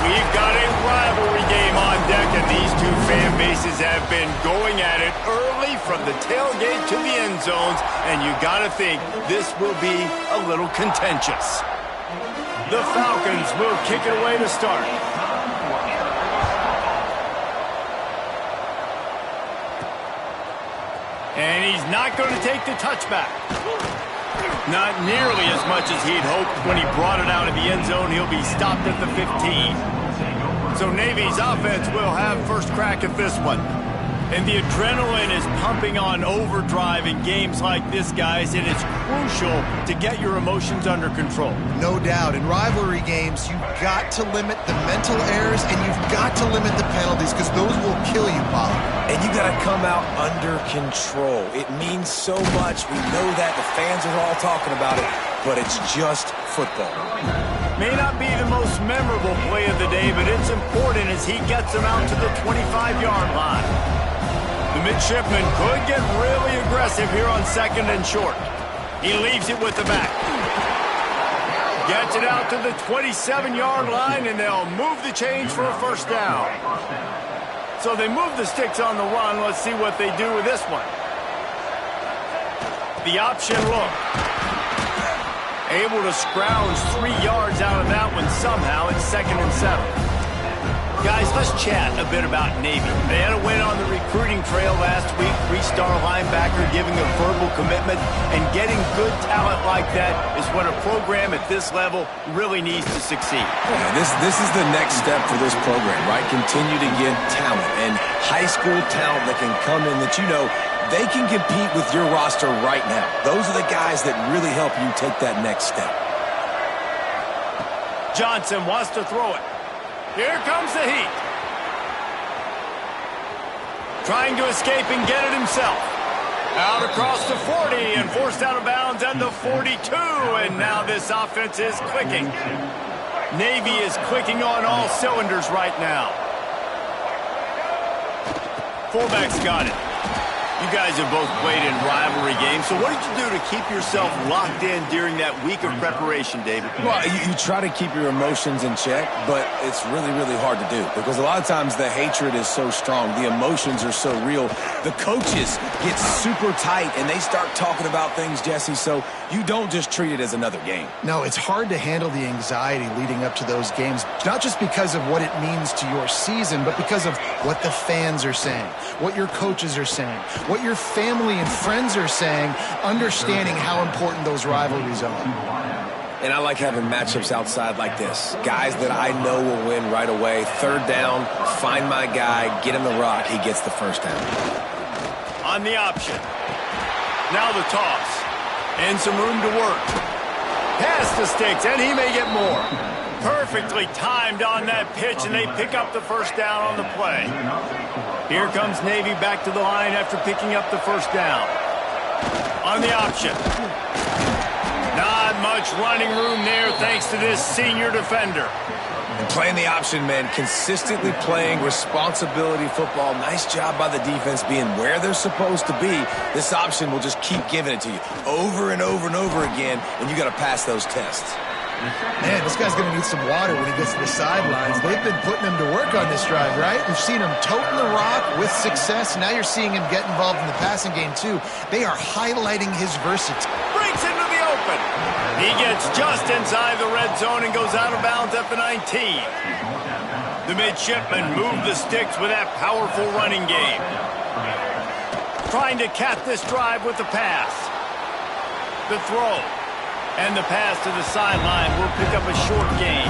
We've got a rivalry game on deck, and these two fan bases have been going at it early from the tailgate to the end zones, and you got to think this will be a little contentious. The Falcons will kick it away to start. And he's not going to take the touchback. Not nearly as much as he'd hoped when he brought it out of the end zone. He'll be stopped at the 15. So Navy's offense will have first crack at this one. And the adrenaline is pumping on overdrive in games like this, guys, and it's crucial to get your emotions under control. No doubt. In rivalry games, you've got to limit the mental errors, and you've got to limit the penalties, because those will kill you, Bob. And you got to come out under control. It means so much. We know that. The fans are all talking about it, but it's just football. May not be the most memorable play of the day, but it's important as he gets them out to the 25-yard line. The midshipman could get really aggressive here on second and short. He leaves it with the back. Gets it out to the 27-yard line, and they'll move the chains for a first down. So they move the sticks on the run. Let's see what they do with this one. The option look. Able to scrounge 3 yards out of that one somehow. It's 2nd and 7. Guys, let's chat a bit about Navy. They had a win on the recruiting trail last week. 3-star linebacker giving a verbal commitment, and getting good talent like that is what a program at this level really needs to succeed. Yeah, this is the next step for this program, right? Continue to get talent and high school talent that can come in that they can compete with your roster right now. Those are the guys that really help you take that next step. Johnson wants to throw it. Here comes the heat. Trying to escape and get it himself. Out across the 40 and forced out of bounds at the 42. And now this offense is clicking. Navy is clicking on all cylinders right now. Fullback's got it. You guys have both played in rivalry games, so what did you do to keep yourself locked in during that week of preparation, David? Well, you try to keep your emotions in check, but it's really, really hard to do because a lot of times the hatred is so strong. The emotions are so real. The coaches get super tight, and they start talking about things, Jesse, so you don't just treat it as another game. No, it's hard to handle the anxiety leading up to those games, not just because of what it means to your season, but because of what the fans are saying, what your coaches are saying, what your family and friends are saying, understanding how important those rivalries are. And I like having matchups outside like this. Guys that I know will win right away. 3rd down, find my guy, get him the rock, he gets the first down. On the option. Now the toss. And some room to work. Pass the sticks, and he may get more. Perfectly timed on that pitch, and they pick up the first down on the play. Here comes Navy back to the line after picking up the first down. On the option. Not much running room there thanks to this senior defender. And playing the option, man, consistently playing responsibility football. Nice job by the defense being where they're supposed to be. This option will just keep giving it to you over and over and over again, and you got to pass those tests. Man, this guy's going to need some water when he gets to the sidelines. They've been putting him to work on this drive, right? We've seen him toting the rock with success. Now you're seeing him get involved in the passing game, too. They are highlighting his versatility. Breaks into the open. He gets just inside the red zone and goes out of bounds at the 19. The midshipmen move the sticks with that powerful running game. Trying to cap this drive with the pass. The throw. And the pass to the sideline will pick up a short gain.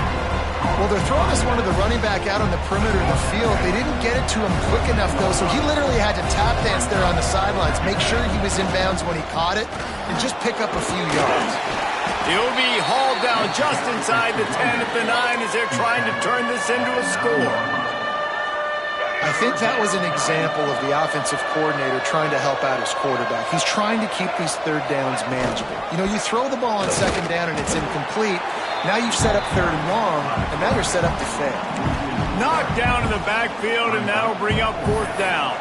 Well, they're throwing this one to the running back out on the perimeter of the field. They didn't get it to him quick enough, though, so he literally had to tap dance there on the sidelines, make sure he was in bounds when he caught it, and just pick up a few yards. He'll be hauled down just inside the 10 at the 9 as they're trying to turn this into a score. I think that was an example of the offensive coordinator trying to help out his quarterback. He's trying to keep these 3rd downs manageable. You throw the ball on 2nd down and it's incomplete. Now you've set up 3rd and long, and now you're set up to fail. Knocked down in the backfield, and that'll bring up 4th down.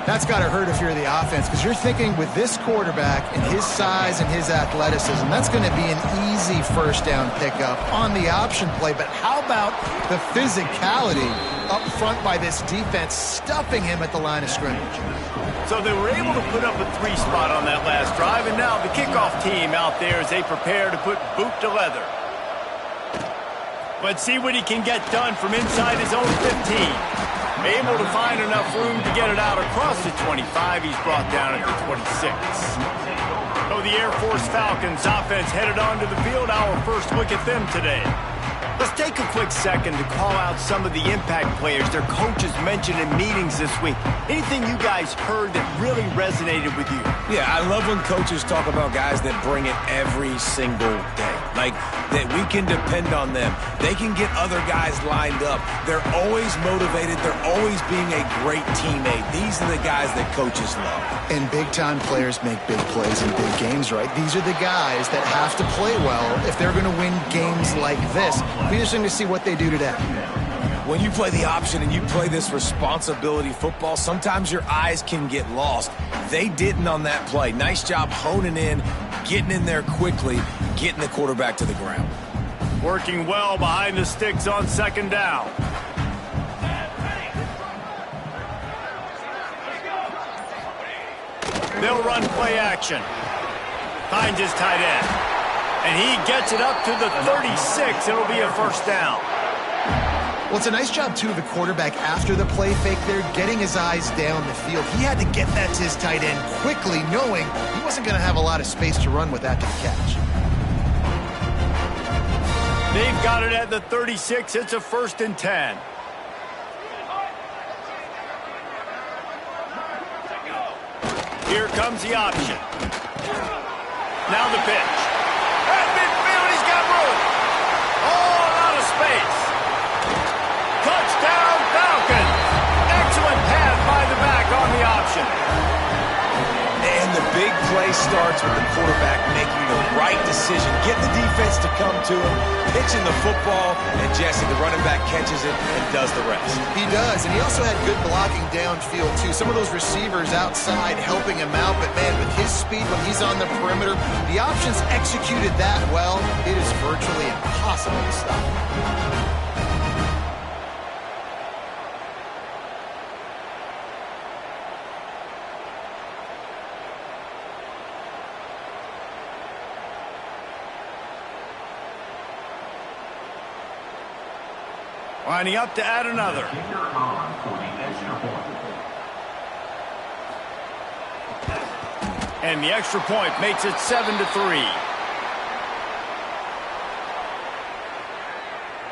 That's got to hurt if you're the offense, because you're thinking with this quarterback and his size and his athleticism, that's going to be an easy first down pickup on the option play. But how about the physicality up front by this defense, stuffing him at the line of scrimmage? So they were able to put up a 3 spot on that last drive, and now the kickoff team out there as they prepare to put boot to leather. Let's see what he can get done from inside his own 15. Able to find enough room to get it out across the 25. He's brought down at the 26. So the Air Force Falcons offense headed onto the field. Our first look at them today. Let's take a quick second to call out some of the impact players their coaches mentioned in meetings this week. Anything you guys heard that really resonated with you? Yeah, I love when coaches talk about guys that bring it every single day. Like, that we can depend on them. They can get other guys lined up. They're always motivated. They're always being a great teammate. These are the guys that coaches love. And big-time players make big plays in big games, right? These are the guys that have to play well if they're going to win games like this. Be interesting to see what they do today. When you play the option and you play this responsibility football, sometimes your eyes can get lost. They didn't on that play. Nice job honing in, getting in there quickly, getting the quarterback to the ground. Working well behind the sticks on second down. They'll run play action. Finds his tight end. And he gets it up to the 36. It'll be a first down. Well, it's a nice job, too, of the quarterback after the play fake there, getting his eyes down the field. He had to get that to his tight end quickly, knowing he wasn't going to have a lot of space to run with that to the catch. They've got it at the 36. It's a 1st and 10. Here comes the option. Now the pitch. At midfield, he's got room. All out of space. Touchdown, Falcons. Excellent pass by the back on the option. And the big play starts with the quarterback making the right decision, getting the defense to come to him, pitching the football, and Jesse, the running back, catches it and does the rest. He does, and he also had good blocking downfield, too. Some of those receivers outside helping him out, but, man, with his speed when he's on the perimeter, the options executed that well, it is virtually impossible to stop. Lining up to add another. And the extra point makes it 7-3.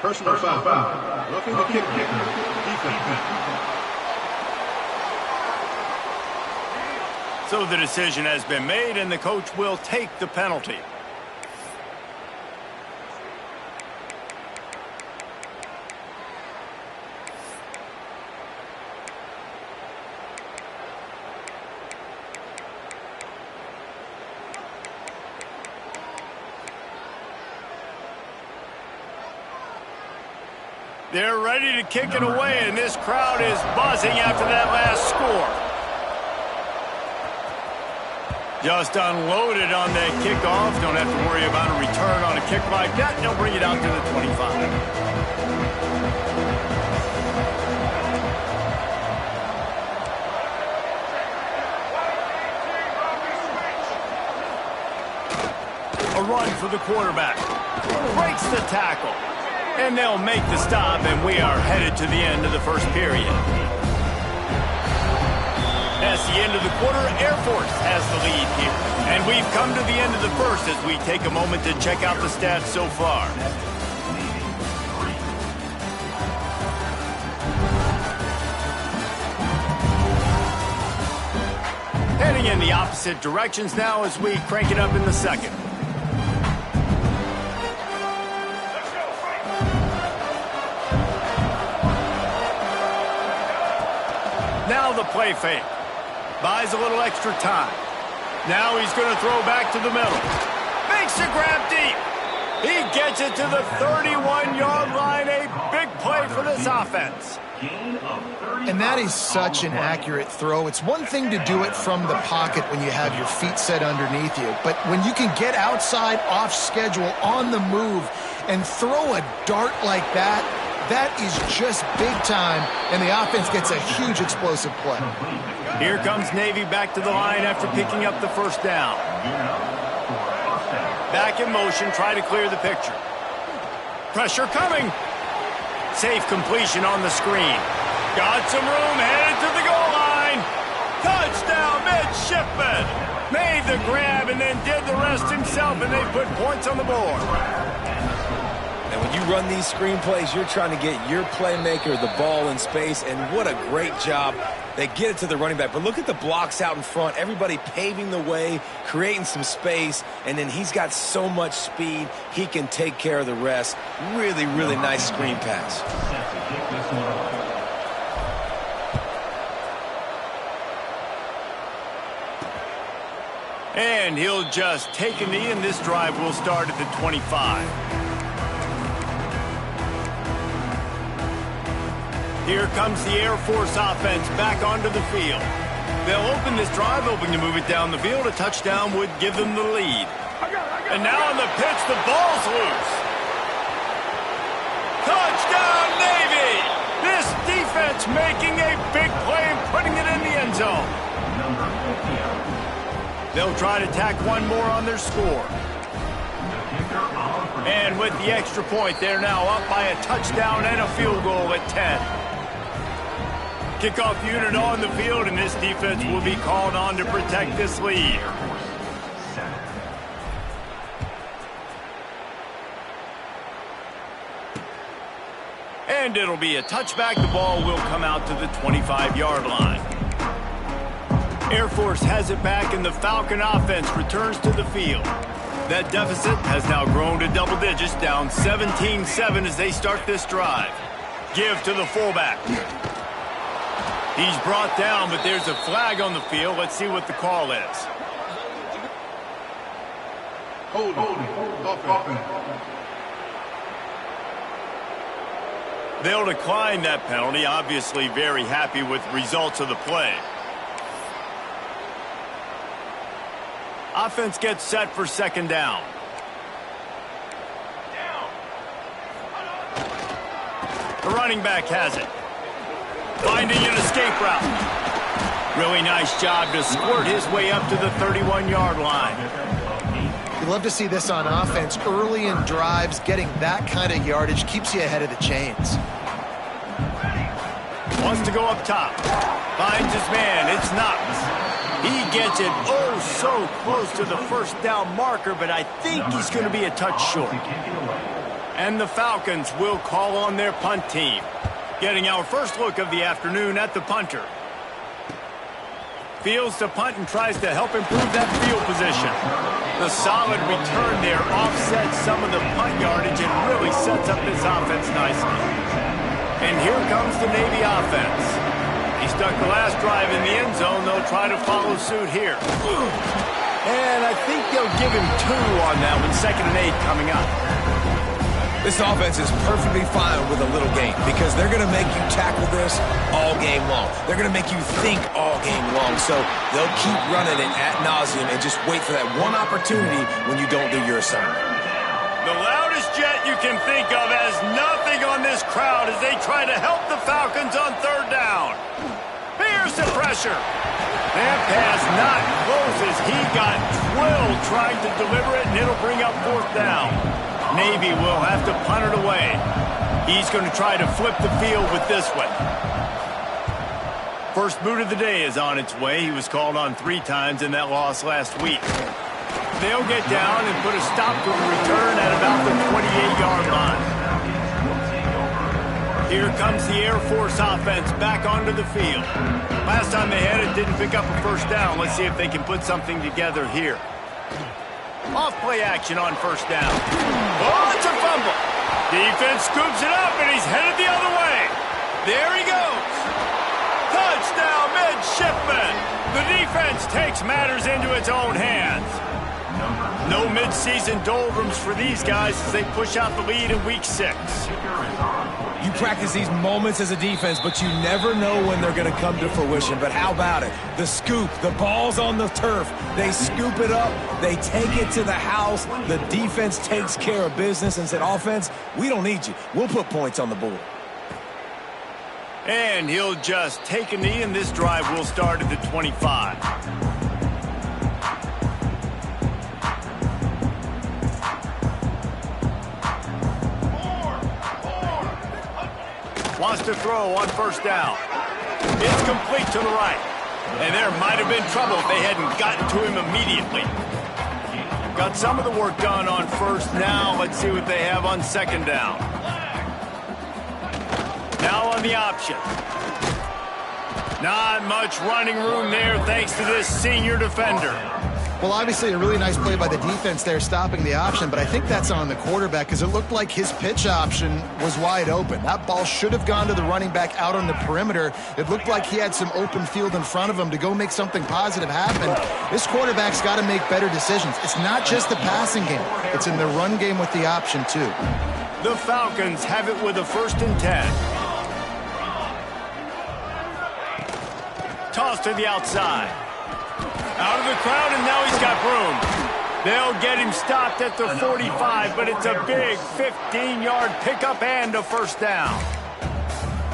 Personal foul. Roughing the kicker. Defense. So the decision has been made, and the coach will take the penalty. They're ready to kick it away, and this crowd is buzzing after that last score. Just unloaded on that kickoff. Don't have to worry about a return on a kick like that. They'll bring it out to the 25. A run for the quarterback. Breaks the tackle. And they'll make the stop, and we are headed to the end of the first period. That's the end of the quarter. Air Force has the lead here. And we've come to the end of the first as we take a moment to check out the stats so far. Heading in the opposite directions now as we crank it up in the second. Now the play fake. Buys a little extra time. Now he's going to throw back to the middle. Makes the grab deep. He gets it to the 31-yard line. A big play for the Pass offense. And that is such an accurate throw. It's one thing to do it from the pocket when you have your feet set underneath you, but when you can get outside, off schedule, on the move, and throw a dart like that, that is just big time, and the offense gets a huge explosive play. Here comes Navy back to the line after picking up the first down. Back in motion, try to clear the picture. Pressure coming. Safe completion on the screen. Got some room, headed to the goal line. Touchdown, midshipman. Made the grab and then did the rest himself, and they put points on the board. And when you run these screen plays, you're trying to get your playmaker the ball in space, and what a great job. They get it to the running back, but look at the blocks out in front. Everybody paving the way, creating some space, and then he's got so much speed, he can take care of the rest. Really, really nice screen pass. And he'll just take a knee, and this drive will start at the 25. Here comes the Air Force offense back onto the field. They'll open this drive, hoping to move it down the field. A touchdown would give them the lead. And now on the pitch, the ball's loose. Touchdown, Navy! This defense making a big play and putting it in the end zone. They'll try to tack one more on their score. And with the extra point, they're now up by a touchdown and a field goal at 10. Kickoff unit on the field, and this defense will be called on to protect this lead. And it'll be a touchback. The ball will come out to the 25-yard line. Air Force has it back, and the Falcon offense returns to the field. That deficit has now grown to double digits, down 17-7 as they start this drive. Give to the fullback. He's brought down, but there's a flag on the field. Let's see what the call is. Holding. They'll decline that penalty, obviously very happy with results of the play. Offense gets set for second down. The running back has it. Finding an escape route. Really nice job to squirt his way up to the 31-yard line. You love to see this on offense. Early in drives, getting that kind of yardage keeps you ahead of the chains. Wants to go up top. Finds his man. It's Knox. He gets it oh so close to the first down marker, but I think he's going to be a touch short. And the Falcons will call on their punt team. Getting our first look of the afternoon at the punter. Fields to punt and tries to help improve that field position. The solid return there offsets some of the punt yardage and really sets up this offense nicely. And here comes the Navy offense. He stuck the last drive in the end zone. They'll try to follow suit here. And I think they'll give him 2 on that one. 2nd and 8 coming up. This offense is perfectly fine with a little game because they're going to make you tackle this all game long. They're going to make you think all game long. So they'll keep running it ad nauseum and just wait for that one opportunity when you don't do your assignment. The loudest jet you can think of has nothing on this crowd as they try to help the Falcons on 3rd down. Here's the pressure. That pass not close as he got drilled trying to deliver it, and it'll bring up 4th down. Navy will have to punt it away. He's going to try to flip the field with this one. First boot of the day is on its way. He was called on 3 times in that loss last week. They'll get down and put a stop to the return at about the 28-yard line. Here comes the Air Force offense back onto the field. Last time they had it, didn't pick up a first down. Let's see if they can put something together here. Off play action on 1st down. Oh, it's a fumble. Defense scoops it up, and he's headed the other way. There he goes. Touchdown, midshipman. The defense takes matters into its own hands. No mid-season doldrums for these guys as they push out the lead in Week 6. You practice these moments as a defense, but you never know when they're going to come to fruition. But how about it? The scoop, the ball's on the turf. They scoop it up. They take it to the house. The defense takes care of business and said, offense, we don't need you. We'll put points on the board. And he'll just take a knee, and this drive will start at the 25. Wants to throw on first down. It's complete to the right. And there might have been trouble if they hadn't gotten to him immediately. Got some of the work done on first. Now let's see what they have on second down. Now on the option. Not much running room there thanks to this senior defender. Well, obviously a really nice play by the defense there stopping the option, but I think that's on the quarterback because it looked like his pitch option was wide open. That ball should have gone to the running back out on the perimeter. It looked like he had some open field in front of him to go make something positive happen. This quarterback's got to make better decisions. It's not just the passing game. It's in the run game with the option, too. The Falcons have it with a 1st and 10. Toss to the outside. Out of the crowd, and now he's got room. They'll get him stopped at the 45, but it's a big 15-yard pickup and a first down.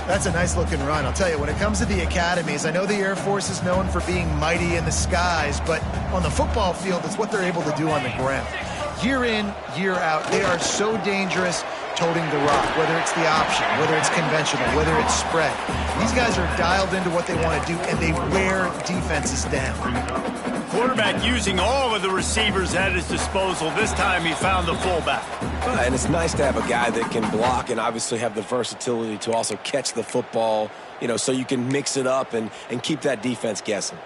That's a nice-looking run. I'll tell you, when it comes to the academies, I know the Air Force is known for being mighty in the skies, but on the football field, it's what they're able to do on the ground. Year in, year out, they are so dangerous toting the rock, whether it's the option, whether it's conventional, whether it's spread. These guys are dialed into what they want to do, and they wear defenses down. Quarterback using all of the receivers at his disposal. This time he found the fullback. And it's nice to have a guy that can block and obviously have the versatility to also catch the football, so you can mix it up and keep that defense guessing.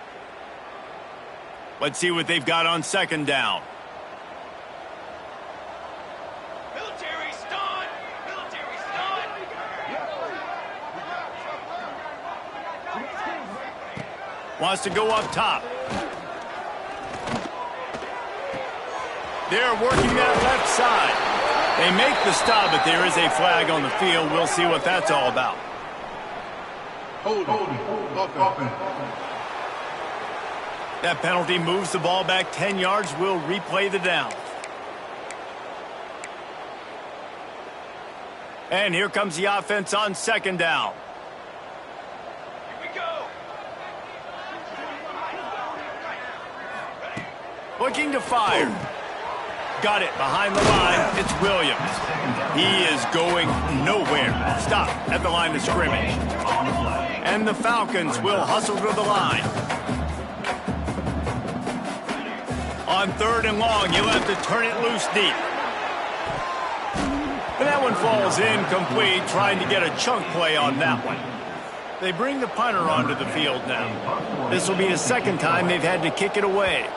Let's see what they've got on second down. Wants to go up top. They're working that left side. They make the stop, but there is a flag on the field. We'll see what that's all about. That penalty moves the ball back 10 yards. We'll replay the down. And here comes the offense on second down. Looking to fire. Got it behind the line. It's Williams. He is going nowhere. Stop at the line of scrimmage. And the Falcons will hustle to the line. On 3rd and long, you'll have to turn it loose deep. And that one falls incomplete, trying to get a chunk play on that one. They bring the punter onto the field now. This will be the 2nd time they've had to kick it away.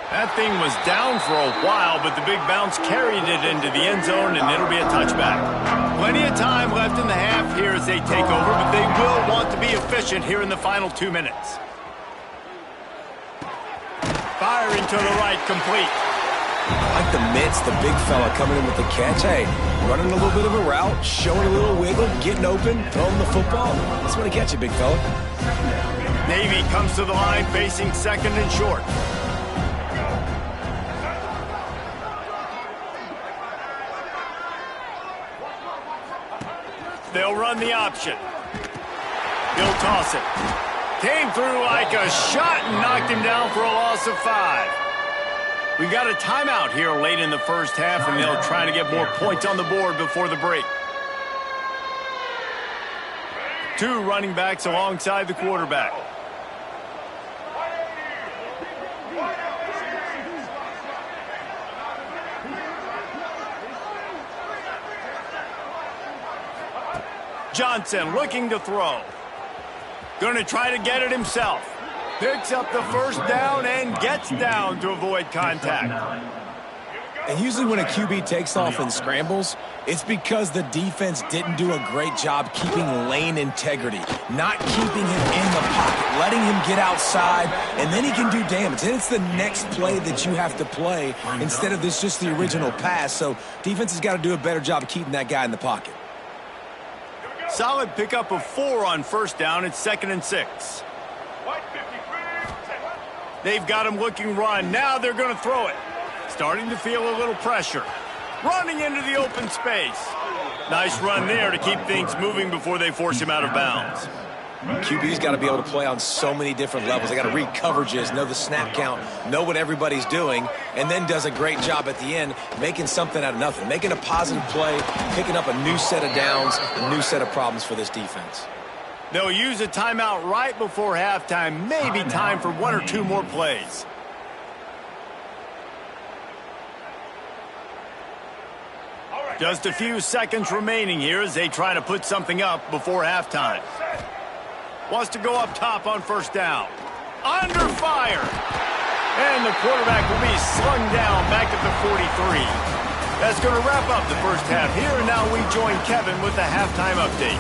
That thing was down for a while, but the big bounce carried it into the end zone, and it'll be a touchback. Plenty of time left in the half here as they take over, but they will want to be efficient here in the final 2 minutes. Firing to the right, complete. I like the mitts, the big fella coming in with the catch. Hey, running a little bit of a route, showing a little wiggle, getting open, throwing the football. That's when he catch it, big fella. Navy comes to the line facing 2nd and short. They'll run the option. He'll toss it. Came through like a shot and knocked him down for a loss of 5. We got a timeout here late in the first half, and they'll try to get more points on the board before the break. 2 running backs alongside the quarterback. Johnson looking to throw. Going to try to get it himself. Picks up the first down and gets down to avoid contact. And usually when a QB takes off and scrambles, it's because the defense didn't do a great job keeping lane integrity, not keeping him in the pocket, letting him get outside, and then he can do damage. And it's the next play that you have to play instead of this just the original pass. So defense has got to do a better job of keeping that guy in the pocket. Solid pickup of 4 on first down. It's 2nd and 6. They've got him looking run. Now they're going to throw it. Starting to feel a little pressure. Running into the open space. Nice run there to keep things moving before they force him out of bounds. QB's got to be able to play on so many different levels. They got to read coverages, know the snap count, know what everybody's doing, and then does a great job at the end making something out of nothing, making a positive play, picking up a new set of downs, a new set of problems for this defense. They'll use a timeout right before halftime. Maybe time for 1 or 2 more plays. Just a few seconds remaining here as they try to put something up before halftime. Wants to go up top on first down. Under fire. And the quarterback will be slung down back at the 43. That's going to wrap up the first half here. And now we join Kevin with the halftime update.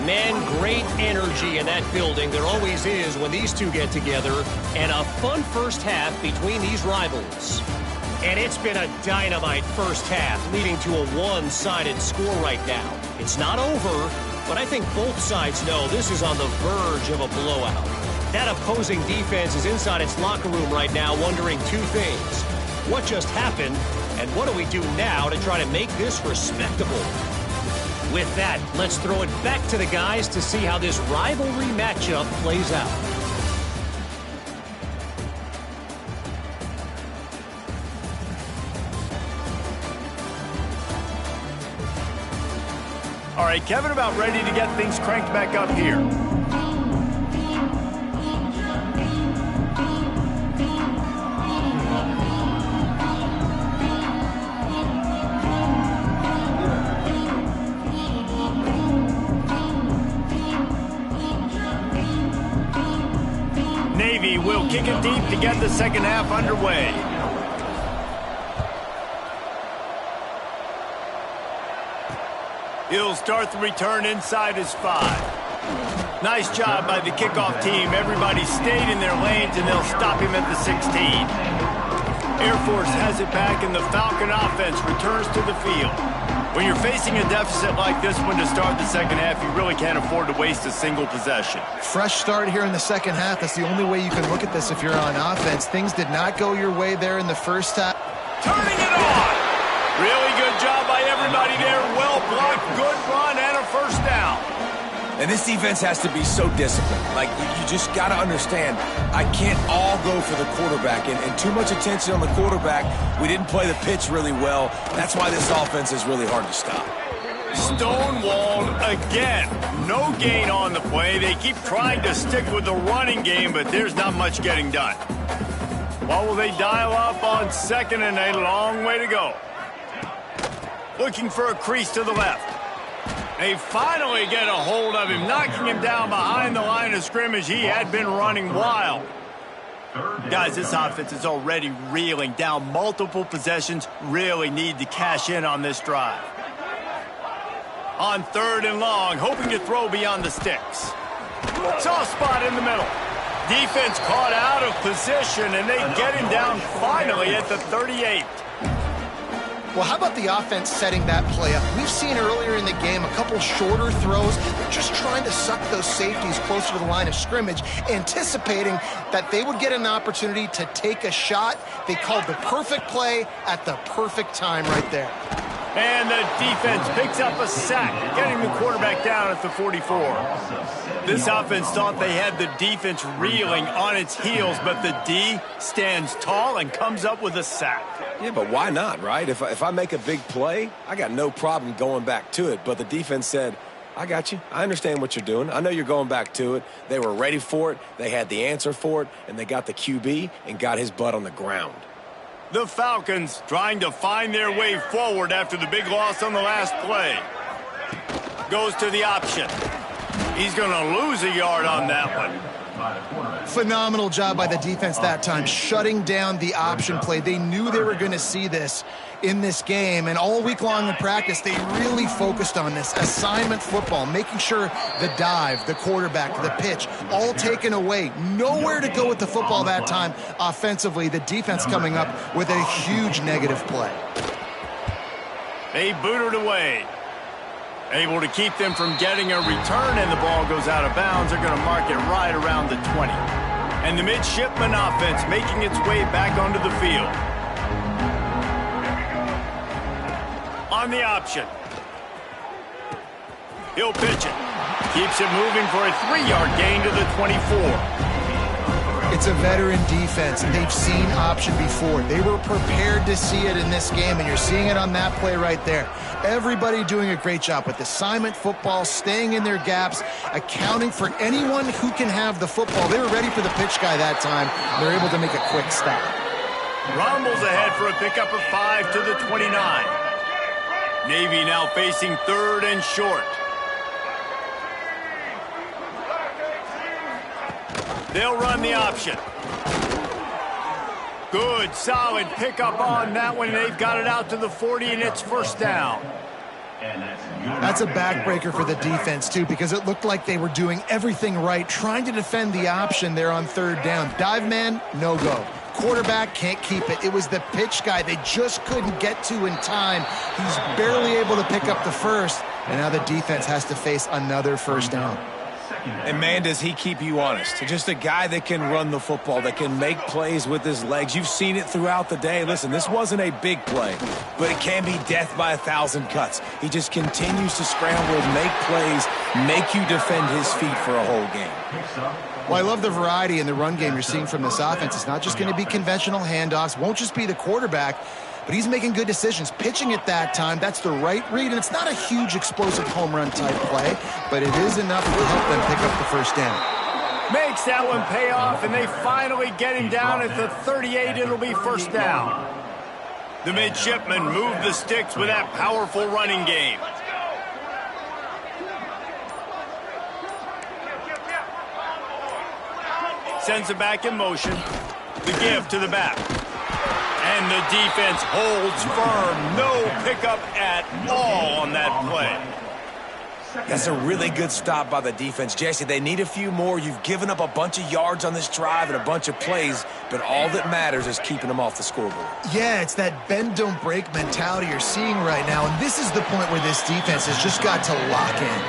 Man, great energy in that building. There always is when these two get together. And a fun first half between these rivals. And it's been a dynamite first half, leading to a one-sided score right now. It's not over, but I think both sides know this is on the verge of a blowout. That opposing defense is inside its locker room right now wondering 2 things. What just happened, and what do we do now to try to make this respectable? With that, let's throw it back to the guys to see how this rivalry matchup plays out. All right, Kevin, about ready to get things cranked back up here. Navy will kick it deep to get the second half underway. He'll start the return inside his 5. Nice job by the kickoff team. Everybody stayed in their lanes, and they'll stop him at the 16. Air Force has it back, and the Falcon offense returns to the field. When you're facing a deficit like this one to start the second half, you really can't afford to waste a single possession. Fresh start here in the second half. That's the only way you can look at this if you're on offense. Things did not go your way there in the first half. Turning it on! Really good job by everybody there. Well blocked, good run, and a first down. And this defense has to be so disciplined. Like, you just got to understand, I can't all go for the quarterback. And too much attention on the quarterback. We didn't play the pitch really well. That's why this offense is really hard to stop. Stonewalled again. No gain on the play. They keep trying to stick with the running game, but there's not much getting done. What will they dial up on 2nd and a long way to go? Looking for a crease to the left. They finally get a hold of him, knocking him down behind the line of scrimmage. He had been running wild. Guys, this offense is already reeling down multiple possessions. Really need to cash in on this drive. On 3rd and long, hoping to throw beyond the sticks. Soft spot in the middle. Defense caught out of position, and they get him down finally at the 38. Well, how about the offense setting that play up? We've seen earlier in the game a couple shorter throws. They're just trying to suck those safeties closer to the line of scrimmage, anticipating that they would get an opportunity to take a shot. They called the perfect play at the perfect time right there. And the defense picks up a sack, getting the quarterback down at the 44. This offense thought they had the defense reeling on its heels, but the D stands tall and comes up with a sack. Yeah, but why not, right? If I make a big play, I got no problem going back to it. But the defense said, I got you. I understand what you're doing. I know you're going back to it. They were ready for it. They had the answer for it, and they got the QB and got his butt on the ground. The Falcons trying to find their way forward after the big loss on the last play. Goes to the option. He's going to lose a yard on that one. Phenomenal job by the defense that time, shutting down the option play. They knew they were going to see this in this game, and all week long in practice, they really focused on this assignment football, making sure the dive, the quarterback, the pitch, all taken away. Nowhere to go with the football that time offensively. The defense coming up with a huge negative play. They booted away. Able to keep them from getting a return, and the ball goes out of bounds. They're going to mark it right around the 20. And the midshipman offense making its way back onto the field. On the option. He'll pitch it. Keeps it moving for a 3-yard gain to the 24. It's a veteran defense. They've seen option before. They were prepared to see it in this game, and you're seeing it on that play right there. Everybody doing a great job with assignment football, staying in their gaps, accounting for anyone who can have the football. They were ready for the pitch guy that time. They're able to make a quick stop. Rumbles ahead for a pickup of 5 to the 29. Navy now facing 3rd and short. They'll run the option. Good, solid pickup on that one. They've got it out to the 40, and it's first down. That's a backbreaker for the defense, too, because it looked like they were doing everything right, trying to defend the option there on 3rd down. Dive man, no go. Quarterback can't keep it. It was the pitch guy they just couldn't get to in time. He's barely able to pick up the first, and now the defense has to face another first down. And, man, does he keep you honest. Just a guy that can run the football, that can make plays with his legs. You've seen it throughout the day. Listen, this wasn't a big play, but it can be death by 1,000 cuts. He just continues to scramble, make plays, make you defend his feet for a whole game. Well, I love the variety in the run game you're seeing from this offense. It's not just going to be conventional handoffs. Won't just be the quarterback, but he's making good decisions. Pitching at that time, that's the right read, and it's not a huge explosive home run type play, but it is enough to help them pick up the first down. Makes that one pay off, and they finally get him down at the 38. It'll be first down. The midshipmen move the sticks with that powerful running game. Sends it back in motion. The give to the back. And the defense holds firm. No pickup at all on that play. That's a really good stop by the defense. Jesse, they need a few more. You've given up a bunch of yards on this drive and a bunch of plays, but all that matters is keeping them off the scoreboard. Yeah, it's that bend, don't break mentality you're seeing right now, and this is the point where this defense has just got to lock in.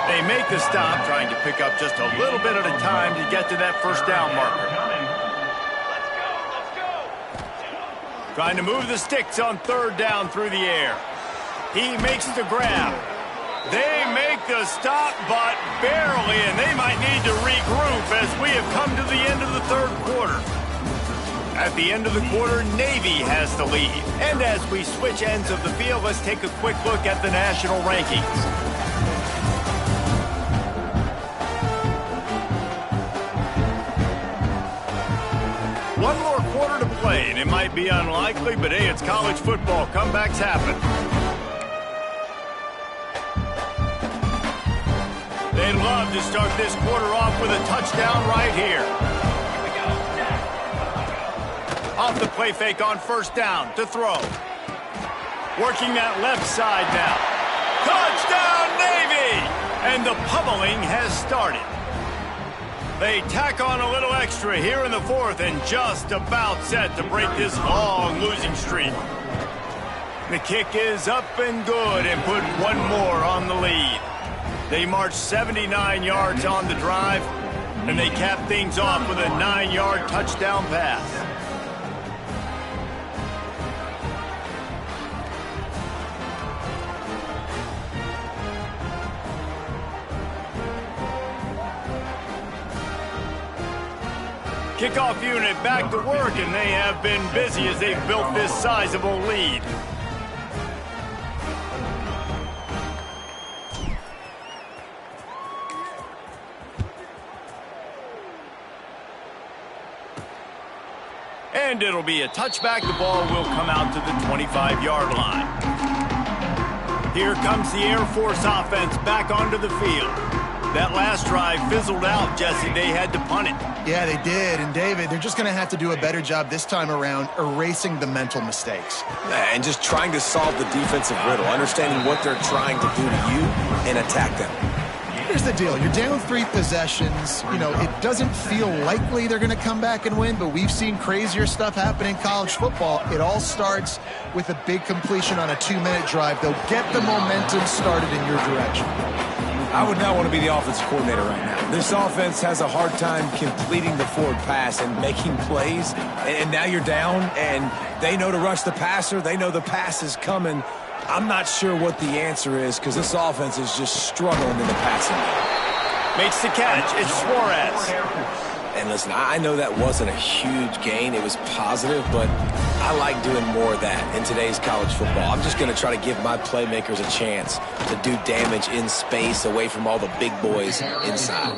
They make the stop, trying to pick up just a little bit at a time to get to that first down marker. Trying to move the sticks on 3rd down through the air. He makes the grab. They make the stop, but barely, and they might need to regroup as we have come to the end of the 3rd quarter. At the end of the quarter, Navy has the lead. And as we switch ends of the field, let's take a quick look at the national rankings. One more quarter to play, and it might be unlikely, but hey, it's college football. Comebacks happen. They'd love to start this quarter off with a touchdown right here. Off the play fake on first down to throw. Working that left side now. Touchdown, Navy! And the pummeling has started. They tack on a little extra here in the 4th and just about set to break this long losing streak. The kick is up and good and put one more on the lead. They march 79 yards on the drive, and they cap things off with a 9-yard touchdown pass. Kickoff unit back to work, and they have been busy as they've built this sizable lead. And it'll be a touchback. The ball will come out to the 25-yard line. Here comes the Air Force offense back onto the field. That last drive fizzled out, Jesse. They had to punt it. Yeah, they did. And, David, they're just going to have to do a better job this time around erasing the mental mistakes. And just trying to solve the defensive riddle, understanding what they're trying to do to you and attack them. Here's the deal. You're down 3 possessions. You know, it doesn't feel likely they're going to come back and win, but we've seen crazier stuff happen in college football. It all starts with a big completion on a 2-minute drive. They'll get the momentum started in your direction. I would not want to be the offensive coordinator right now. This offense has a hard time completing the forward pass and making plays, and now you're down, and they know to rush the passer. They know the pass is coming. I'm not sure what the answer is because this offense is just struggling in the passing game. Makes the catch. It's Suarez. And listen, I know that wasn't a huge gain. It was positive, but I like doing more of that in today's college football. I'm just going to try to give my playmakers a chance to do damage in space away from all the big boys inside.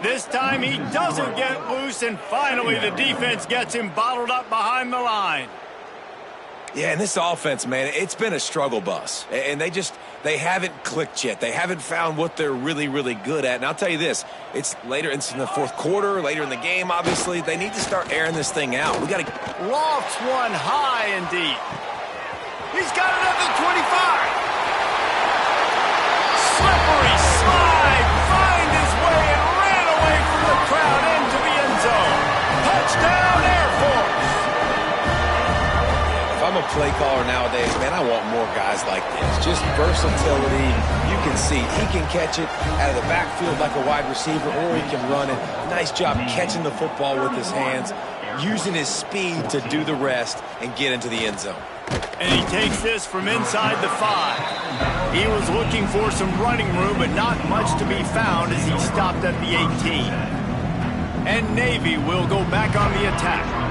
This time he doesn't get loose, and finally the defense gets him bottled up behind the line. Yeah, and this offense, man, it's been a struggle bus. And they haven't clicked yet. They haven't found what they're really, really good at. And I'll tell you this, it's in the fourth quarter, later in the game, obviously. They need to start airing this thing out. We got to lofts one high and deep. He's got it at the 25. Slippery slide, find his way and ran away from the crowd into the end zone. Touchdown, Air Force. If I'm a play caller nowadays, man, I want more guys like this. Just versatility. You can see he can catch it out of the backfield like a wide receiver, or he can run it. Nice job catching the football with his hands, using his speed to do the rest and get into the end zone. And he takes this from inside the 5. He was looking for some running room, but not much to be found as he stopped at the 18. And Navy will go back on the attack.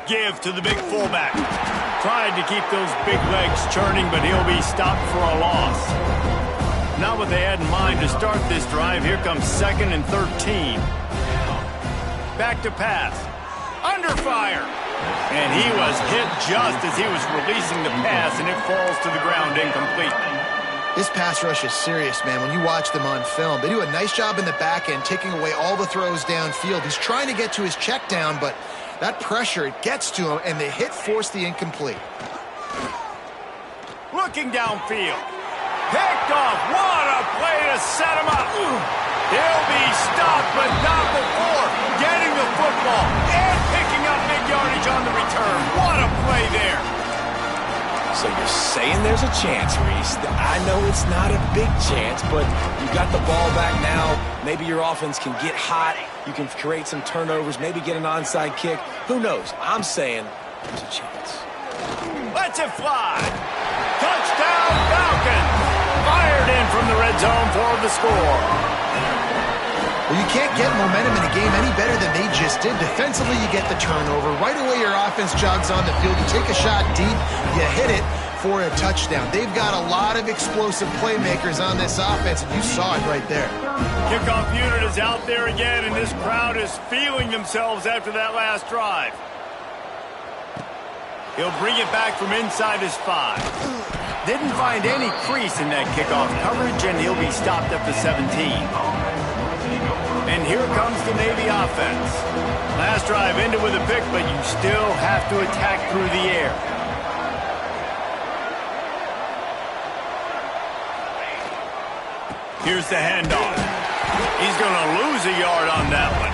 Give to the big fullback. Tried to keep those big legs churning, but he'll be stopped for a loss. Not what they had in mind to start this drive. Here comes 2nd and 13. Back to pass. Under fire. And he was hit just as he was releasing the pass, and it falls to the ground incomplete. This pass rush is serious, man. When you watch them on film, they do a nice job in the back end, taking away all the throws downfield. He's trying to get to his check down, but that pressure, it gets to him, and the hit forced the incomplete. Looking downfield. Picked off. What a play to set him up. He'll be stopped, but not before getting the football and picking up big yardage on the return. What a play there. So you're saying there's a chance, Reese. I know it's not a big chance, but you got the ball back now. Maybe your offense can get hot. You can create some turnovers, maybe get an onside kick. Who knows? I'm saying there's a chance. Lets it fly. Touchdown, Falcons. Fired in from the red zone for the score. Well, you can't get momentum in a game any better than they just did. Defensively, you get the turnover. Right away, your offense jogs on the field. You take a shot deep, you hit it for a touchdown. They've got a lot of explosive playmakers on this offense, and you saw it right there. Kickoff unit is out there again, and this crowd is feeling themselves after that last drive. He'll bring it back from inside his 5. Didn't find any crease in that kickoff coverage, and he'll be stopped at the 17. And here comes the Navy offense. Last drive ended with a pick, but you still have to attack through the air. Here's the handoff. He's going to lose a yard on that one.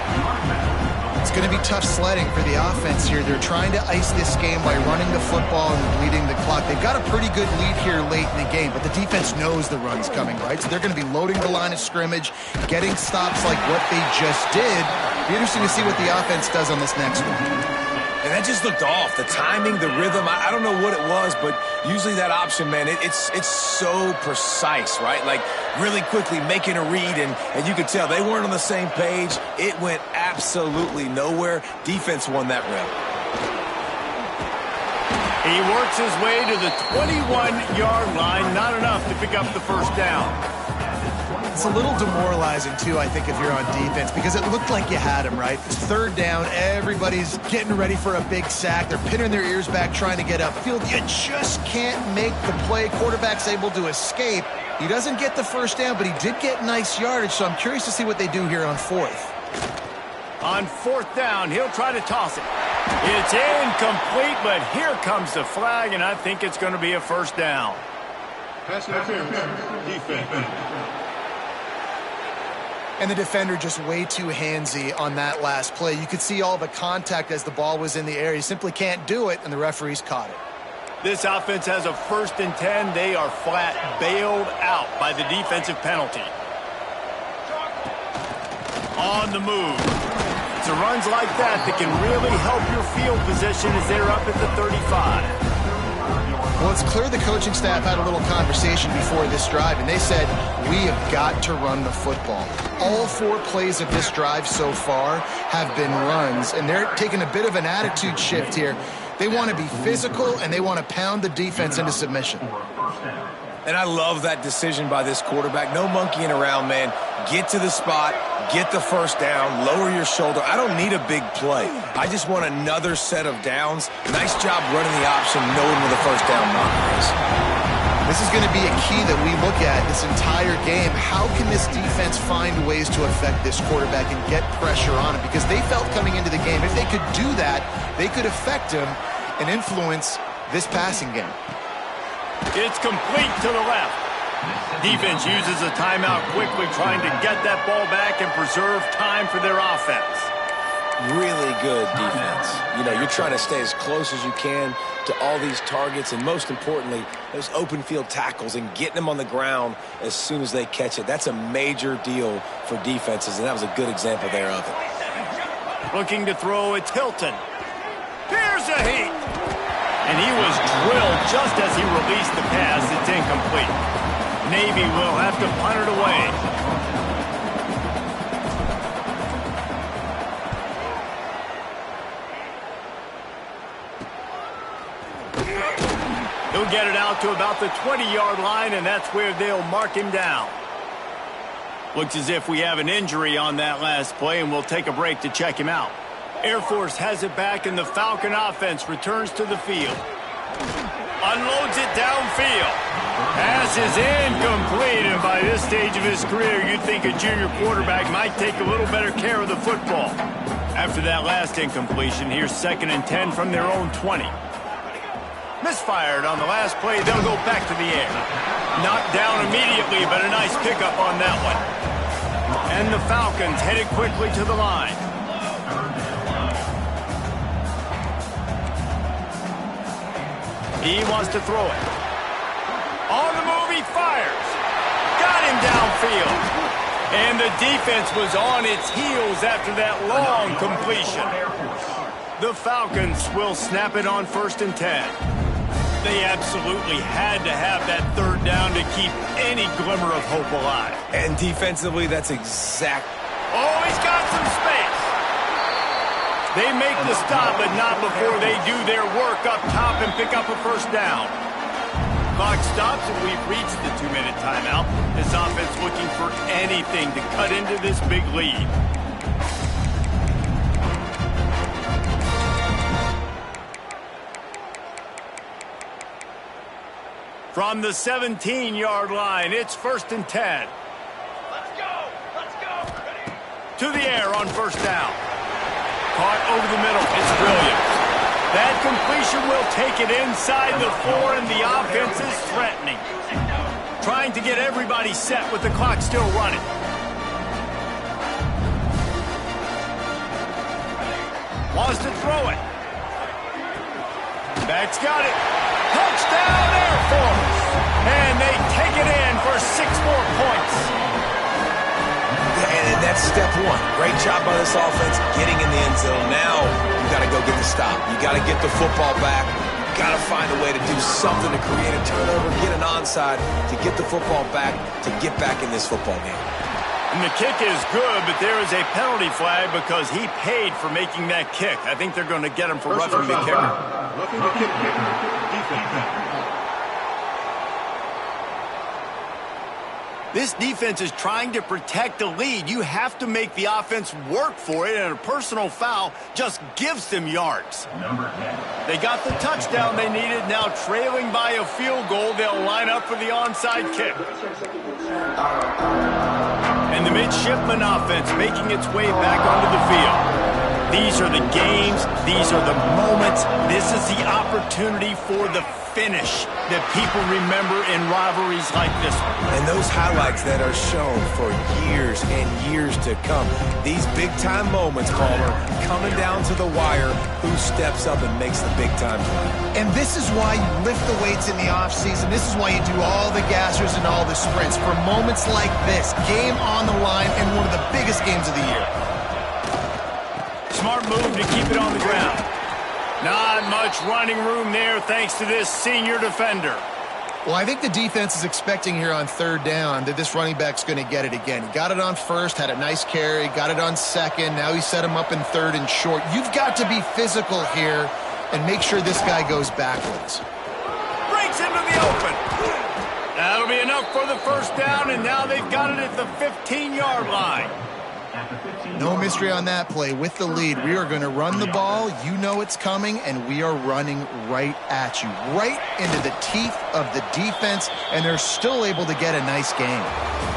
It's going to be tough sledding for the offense here. They're trying to ice this game by running the football and bleeding the clock. They've got a pretty good lead here late in the game, but the defense knows the run's coming, right? So they're going to be loading the line of scrimmage, getting stops like what they just did. Be interesting to see what the offense does on this next one. And that just looked off. The timing, the rhythm, I don't know what it was, but usually that option, man, it's so precise, right? Like really quickly making a read, and you could tell they weren't on the same page. It went absolutely nowhere. Defense won that rep. He works his way to the 21-yard line. Not enough to pick up the first down. It's a little demoralizing, too, I think, if you're on defense, because it looked like you had him, right? It's third down, everybody's getting ready for a big sack. They're pinning their ears back trying to get upfield. You just can't make the play. Quarterback's able to escape. He doesn't get the first down, but he did get nice yardage, so I'm curious to see what they do here on fourth. On fourth down, he'll try to toss it. It's incomplete, but here comes the flag, and I think it's going to be a first down. Pass interference. Defense. And the defender just way too handsy on that last play. You could see all the contact as the ball was in the air. He simply can't do it, and the referees caught it. This offense has a 1st and 10. They are flat bailed out by the defensive penalty. On the move. It's the runs like that that can really help your field position as they're up at the 35. Well, it's clear the coaching staff had a little conversation before this drive, and they said, we have got to run the football. All 4 plays of this drive so far have been runs, and they're taking a bit of an attitude shift here. They want to be physical, and they want to pound the defense into submission. And I love that decision by this quarterback. No monkeying around, man. Get to the spot, get the first down, lower your shoulder. I don't need a big play. I just want another set of downs. Nice job running the option, knowing where the first down marker is. This is going to be a key that we look at this entire game. How can this defense find ways to affect this quarterback and get pressure on him? Because they felt coming into the game, if they could do that, they could affect him and influence this passing game. It's complete to the left. Defense uses a timeout quickly, trying to get that ball back and preserve time for their offense. Really good defense. You know, you're trying to stay as close as you can to all these targets, and most importantly, those open field tackles and getting them on the ground as soon as they catch it. That's a major deal for defenses, and that was a good example there of it. Looking to throw, it's Hilton. Here's a heat. And he was drilled just as he released the pass. It's incomplete. Navy will have to punt it away. He'll get it out to about the 20-yard line, and that's where they'll mark him down. Looks as if we have an injury on that last play, and we'll take a break to check him out. Air Force has it back, and the Falcon offense returns to the field. Unloads it downfield. Pass is incomplete, and by this stage of his career, you'd think a junior quarterback might take a little better care of the football. After that last incompletion, here's 2nd and 10 from their own 20. Misfired on the last play, they'll go back to the air. Knocked down immediately, but a nice pickup on that one. And the Falcons headed quickly to the line. He wants to throw it. On the move, he fires. Got him downfield. And the defense was on its heels after that long completion. The Falcons will snap it on 1st and 10. They absolutely had to have that 3rd down to keep any glimmer of hope alive. And defensively, that's exact. Oh, he's got some space. They make the stop, but not before they do their work up top and pick up a first down. Clock stops, and we've reached the 2-minute timeout. This offense looking for anything to cut into this big lead. From the 17-yard line, it's 1st and 10. Let's go! Let's go! Ready? To the air on 1st down. Caught over the middle. It's brilliant. That completion will take it inside the 4, and the offense is threatening. Trying to get everybody set with the clock still running. Wants to throw it. Back's got it. Touchdown Air Force. And they take it in for 6 more points. And that's step 1. Great job by this offense getting in the end zone. Now you got to go get the stop. You got to get the football back. You got to find a way to do something to create a turnover, get an onside, to get the football back, to get back in this football game. And the kick is good, but there is a penalty flag because he paid for making that kick. I think they're going to get him for roughing the kicker. Roughing the kicker. Defense. This defense is trying to protect the lead. You have to make the offense work for it, and a personal foul just gives them yards. They got the touchdown they needed. Now trailing by a field goal, they'll line up for the onside kick. And the midshipman offense making its way back onto the field. These are the games. These are the moments. This is the opportunity for the finish that people remember in rivalries like this one. And those highlights that are shown for years and years to come. These big-time moments, Palmer, coming down to the wire, who steps up and makes the big-time play. And this is why you lift the weights in the offseason. This is why you do all the gassers and all the sprints. For moments like this, game on the line and one of the biggest games of the year. Smart move to keep it on the ground. Not much running room there thanks to this senior defender. Well, I think the defense is expecting here on third down that this running back's going to get it again. He got it on first, had a nice carry, got it on second. Now he set him up in third and short. You've got to be physical here and make sure this guy goes backwards. Breaks into the open. That'll be enough for the first down, and now they've got it at the 15-yard line. No mystery on that play. With the lead, we are going to run the ball. You know it's coming, and we are running right at you, right into the teeth of the defense, and they're still able to get a nice game.